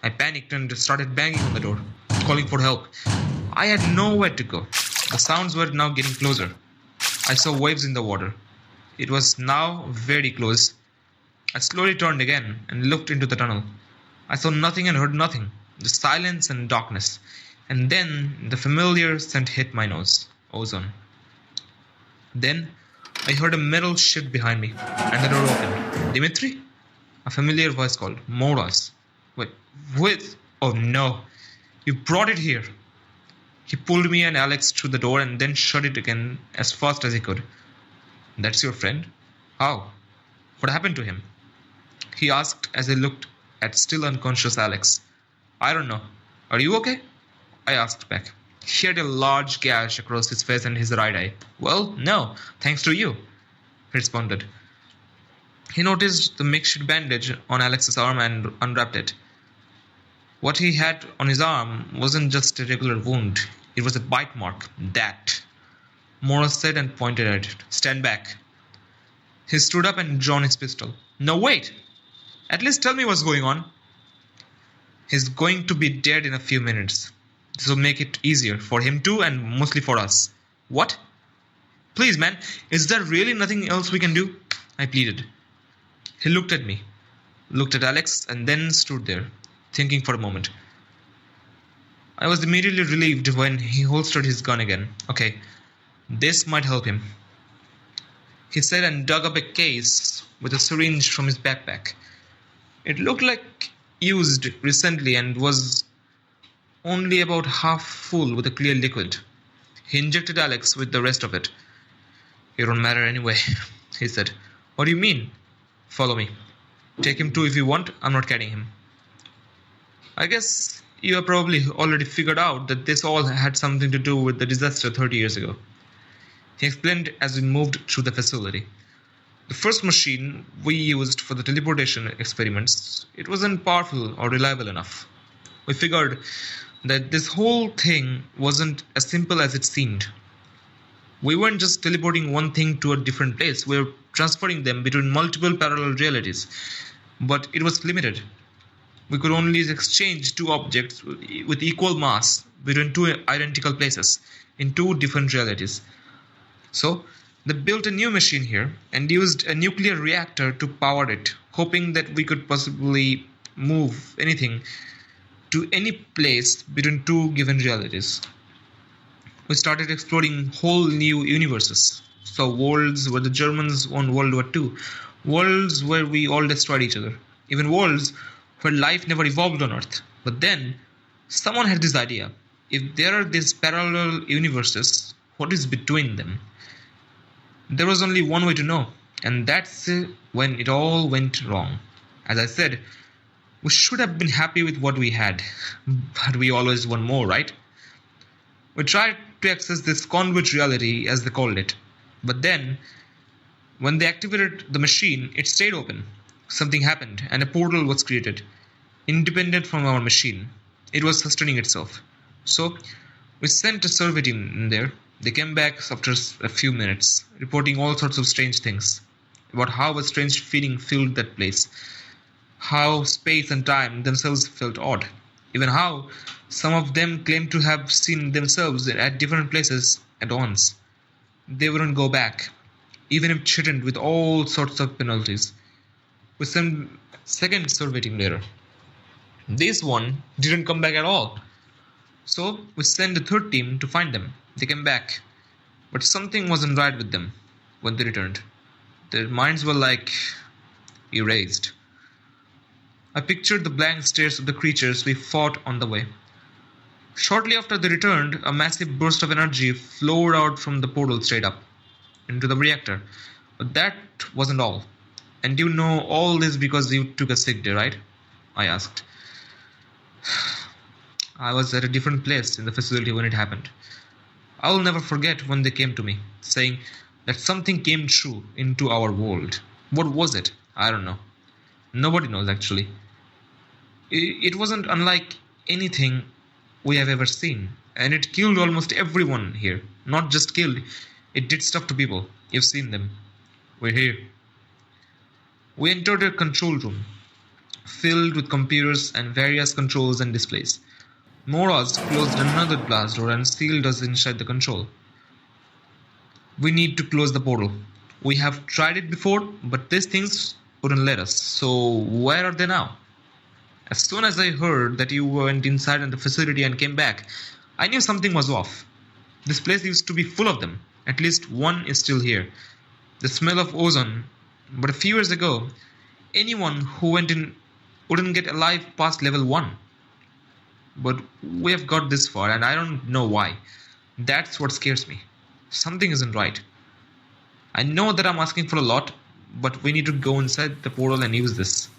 I panicked and started banging on the door, calling for help. I had nowhere to go. The sounds were now getting closer. I saw waves in the water. It was now very close. I slowly turned again and looked into the tunnel. I saw nothing and heard nothing. The silence and darkness. And then the familiar scent hit my nose. Ozone. Then I heard a metal shift behind me, and the door opened. Dimitri? A familiar voice called. Moraz. Wait. Oh no. You brought it here. He pulled me and Alex through the door and then shut it again as fast as he could. That's your friend? How? What happened to him? He asked as I looked at still unconscious Alex. I don't know. Are you okay? I asked back. He had a large gash across his face and his right eye. Well, no, thanks to you, he responded. He noticed the makeshift bandage on Alex's arm and unwrapped it. What he had on his arm wasn't just a regular wound. It was a bite mark. That. Moraz said and pointed at it. Stand back. He stood up and drawn his pistol. No, wait. At least tell me what's going on. He's going to be dead in a few minutes. This will make it easier for him too, and mostly for us. What? Please, man, is there really nothing else we can do? I pleaded. He looked at me, looked at Alex, and then stood there, thinking for a moment. I was immediately relieved when he holstered his gun again. Okay, this might help him, he said, and dug up a case with a syringe from his backpack. It looked like used recently and was only about half full with a clear liquid. He injected Alex with the rest of it. You don't matter anyway, he said. What do you mean? Follow me. Take him too if you want. I'm not carrying him. I guess you have probably already figured out that this all had something to do with the disaster 30 years ago. He explained as we moved through the facility. The first machine we used for the teleportation experiments, it wasn't powerful or reliable enough. We figured that this whole thing wasn't as simple as it seemed. We weren't just teleporting one thing to a different place, we were transferring them between multiple parallel realities. But it was limited. We could only exchange two objects with equal mass between two identical places in two different realities. So, they built a new machine here and used a nuclear reactor to power it, hoping that we could possibly move anything to any place between two given realities. We started exploring whole new universes. So worlds where the Germans won World War II, worlds where we all destroyed each other, even worlds where life never evolved on Earth. But then, someone had this idea. If there are these parallel universes, what is between them? There was only one way to know, and that's when it all went wrong. As I said, we should have been happy with what we had, but we always want more, right? We tried to access this conduit reality, as they called it. But then, when they activated the machine, it stayed open. Something happened, and a portal was created, independent from our machine. It was sustaining itself. So, we sent a survey team in there. They came back after a few minutes, reporting all sorts of strange things about how a strange feeling filled that place, how space and time themselves felt odd, even how some of them claimed to have seen themselves at different places at once. They wouldn't go back, even if threatened with all sorts of penalties. We sent second survey team later. This one didn't come back at all. So we sent a third team to find them. They came back, but something wasn't right with them when they returned. Their minds were like erased. I pictured the blank stares of the creatures we fought on the way. Shortly after they returned, a massive burst of energy flowed out from the portal straight up into the reactor. But that wasn't all. And you know all this because you took a sick day, right? I asked. I was at a different place in the facility when it happened. I'll never forget when they came to me, saying that something came true into our world. What was it? I don't know. Nobody knows, actually. It wasn't unlike anything we have ever seen, and it killed almost everyone here. Not just killed, it did stuff to people. You've seen them. We're here. We entered a control room, filled with computers and various controls and displays. Moraz closed another glass door and sealed us inside the control. We need to close the portal. We have tried it before, but these things wouldn't let us. So where are they now? As soon as I heard that you went inside the facility and came back, I knew something was off. This place used to be full of them. At least one is still here. The smell of ozone. But a few years ago, anyone who went in wouldn't get alive past level 1. But we have got this far, and I don't know why. That's what scares me. Something isn't right. I know that I'm asking for a lot, but we need to go inside the portal and use this.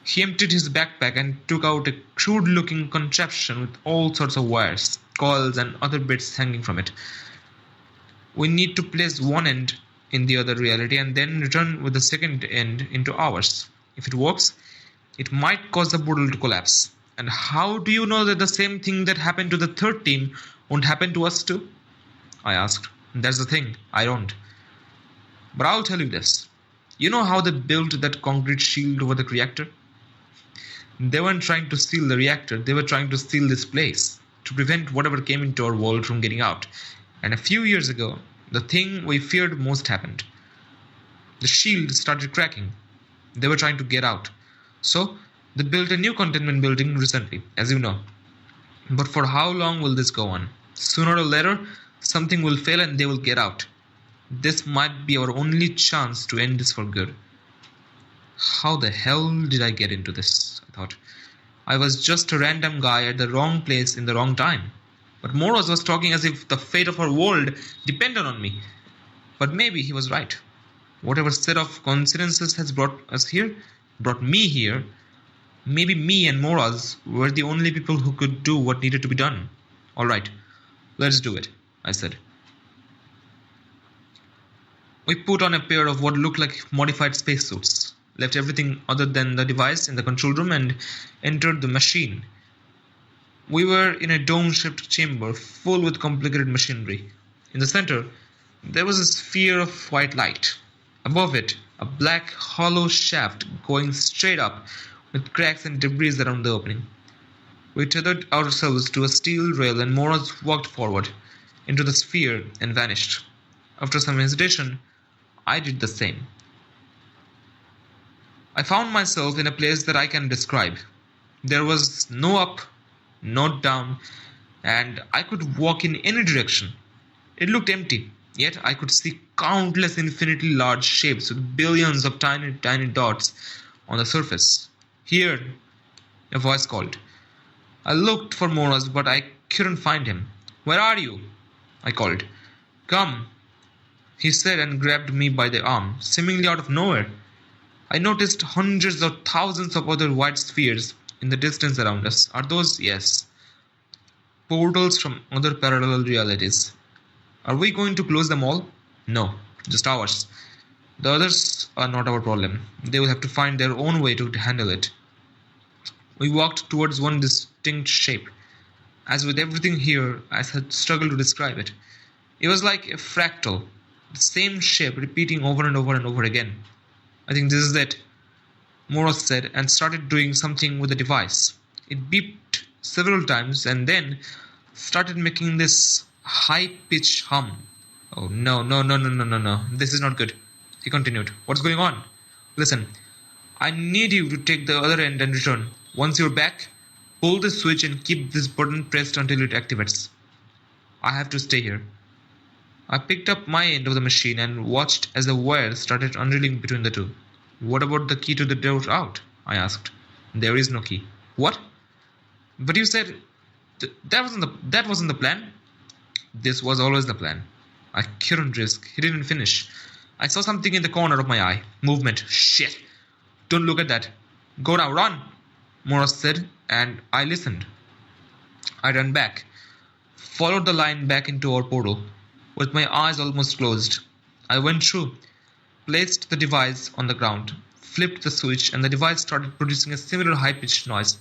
He emptied his backpack and took out a crude-looking contraption with all sorts of wires, coils, and other bits hanging from it. We need to place one end in the other reality and then return with the second end into ours. If it works, it might cause the portal to collapse. And how do you know that the same thing that happened to the third team won't happen to us too? I asked. That's the thing, I don't. But I'll tell you this. You know how they built that concrete shield over the reactor? They weren't trying to steal the reactor, they were trying to steal this place, to prevent whatever came into our world from getting out. And a few years ago, the thing we feared most happened. The shield started cracking. They were trying to get out. So, they built a new containment building recently, as you know. But for how long will this go on? Sooner or later, something will fail and they will get out. This might be our only chance to end this for good. How the hell did I get into this? I thought. I was just a random guy at the wrong place in the wrong time. But Moros was talking as if the fate of our world depended on me. But maybe he was right. Whatever set of coincidences has brought us here, brought me here, maybe me and Moraz were the only people who could do what needed to be done. Alright, let's do it, I said. We put on a pair of what looked like modified spacesuits, left everything other than the device in the control room and entered the machine. We were in a dome-shaped chamber full with complicated machinery. In the center, there was a sphere of white light. Above it, a black hollow shaft going straight up with cracks and debris around the opening. We tethered ourselves to a steel rail and Moraz walked forward into the sphere and vanished. After some hesitation, I did the same. I found myself in a place that I can describe. There was no up, no down, and I could walk in any direction. It looked empty, yet I could see countless infinitely large shapes with billions of tiny dots on the surface. Here, a voice called. I looked for Moraz, but I couldn't find him. Where are you? I called. Come, he said and grabbed me by the arm, seemingly out of nowhere. I noticed hundreds or thousands of other white spheres in the distance around us. Are those? Yes. Portals from other parallel realities. Are we going to close them all? No, just ours. The others are not our problem. They will have to find their own way to handle it. We walked towards one distinct shape. As with everything here, I had struggled to describe it. It was like a fractal, the same shape repeating over and over and over again. I think this is it, Moros said, and started doing something with the device. It beeped several times and then started making this high-pitched hum. Oh, no, no, no, no, no, no, no. This is not good. He continued. What's going on? Listen, I need you to take the other end and return. Once you're back, pull the switch and keep this button pressed until it activates. I have to stay here. I picked up my end of the machine and watched as the wire started unreeling between the two. What about the key to the door out? I asked. There is no key. What? But you said that wasn't the plan. This was always the plan. I couldn't risk. He didn't finish. I saw something in the corner of my eye. Movement. Shit. Don't look at that. Go now, run, Morris said, and I listened. I ran back, followed the line back into our portal, with my eyes almost closed. I went through, placed the device on the ground, flipped the switch, and the device started producing a similar high-pitched noise.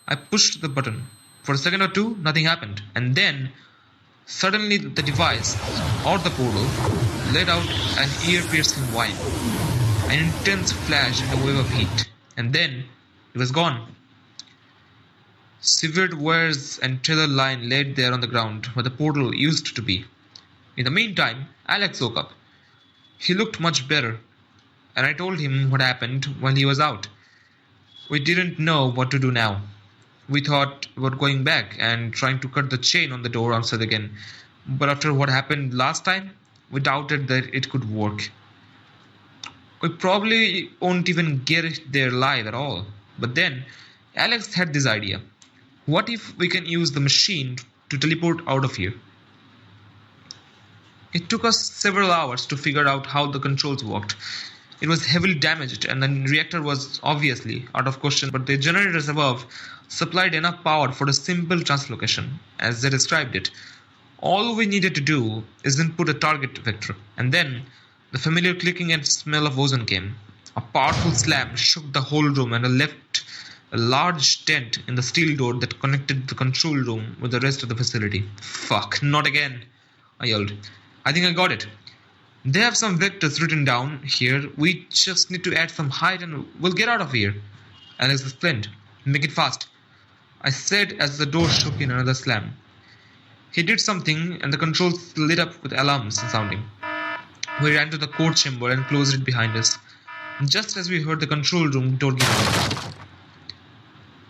I pushed the button. For a second or two, nothing happened, and then suddenly the device, or the portal, let out an ear-piercing whine, an intense flash and a wave of heat, and then it was gone. Severed wires and tether line laid there on the ground where the portal used to be. In the meantime, Alex woke up. He looked much better, and I told him what happened while he was out. We didn't know what to do now. We thought about going back and trying to cut the chain on the door outside again, but after what happened last time, we doubted that it could work. We probably won't even get there live at all. But then, Alex had this idea. What if we can use the machine to teleport out of here? It took us several hours to figure out how the controls worked. It was heavily damaged and the reactor was obviously out of question, but the generators above supplied enough power for a simple translocation, as they described it. All we needed to do is input a target vector, and then the familiar clicking and smell of ozone came. A powerful slam shook the whole room and left a large dent in the steel door that connected the control room with the rest of the facility. Fuck, not again, I yelled. I think I got it. They have some vectors written down here. We just need to add some height and we'll get out of here. Alex explained. Make it fast, I said as the door shook in another slam. He did something and the controls lit up with alarms sounding. We ran to the core chamber and closed it behind us, just as we heard the control room door give open.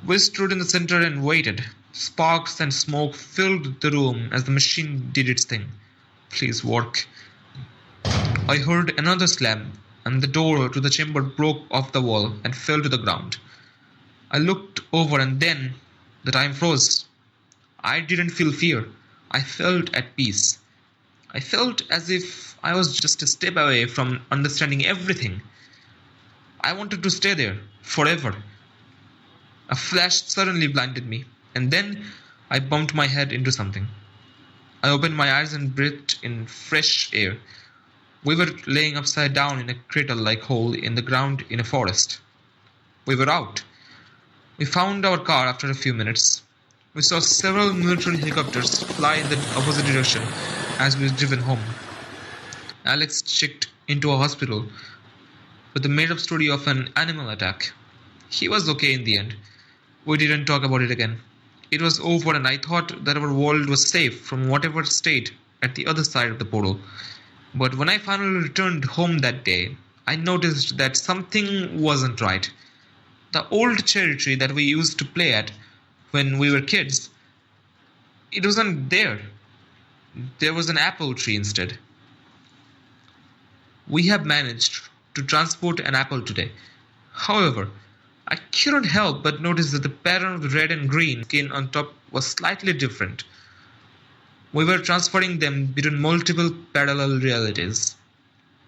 We stood in the center and waited. Sparks and smoke filled the room as the machine did its thing. Please work. I heard another slam, and the door to the chamber broke off the wall and fell to the ground. I looked over and then the time froze. I didn't feel fear. I felt at peace. I felt as if I was just a step away from understanding everything. I wanted to stay there forever. A flash suddenly blinded me, and then I bumped my head into something. I opened my eyes and breathed in fresh air. We were laying upside down in a crater-like hole in the ground in a forest. We were out. We found our car after a few minutes. We saw several military helicopters fly in the opposite direction as we were driven home. Alex checked into a hospital with the made-up story of an animal attack. He was okay in the end. We didn't talk about it again. It was over and I thought that our world was safe from whatever stayed at the other side of the portal. But when I finally returned home that day, I noticed that something wasn't right. The old cherry tree that we used to play at when we were kids, it wasn't there. There was an apple tree instead. We have managed to transport an apple today. However, I couldn't help but notice that the pattern of the red and green skin on top was slightly different. We were transferring them between multiple parallel realities.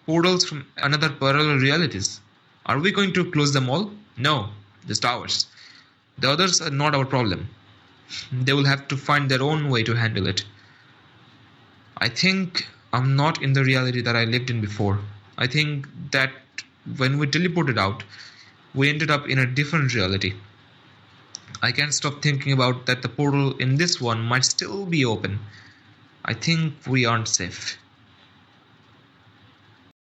Portals from another parallel realities. Are we going to close them all? No, just ours. The others are not our problem. They will have to find their own way to handle it. I think I'm not in the reality that I lived in before. I think that when we teleported out, we ended up in a different reality. I can't stop thinking about that the portal in this one might still be open. I think we aren't safe.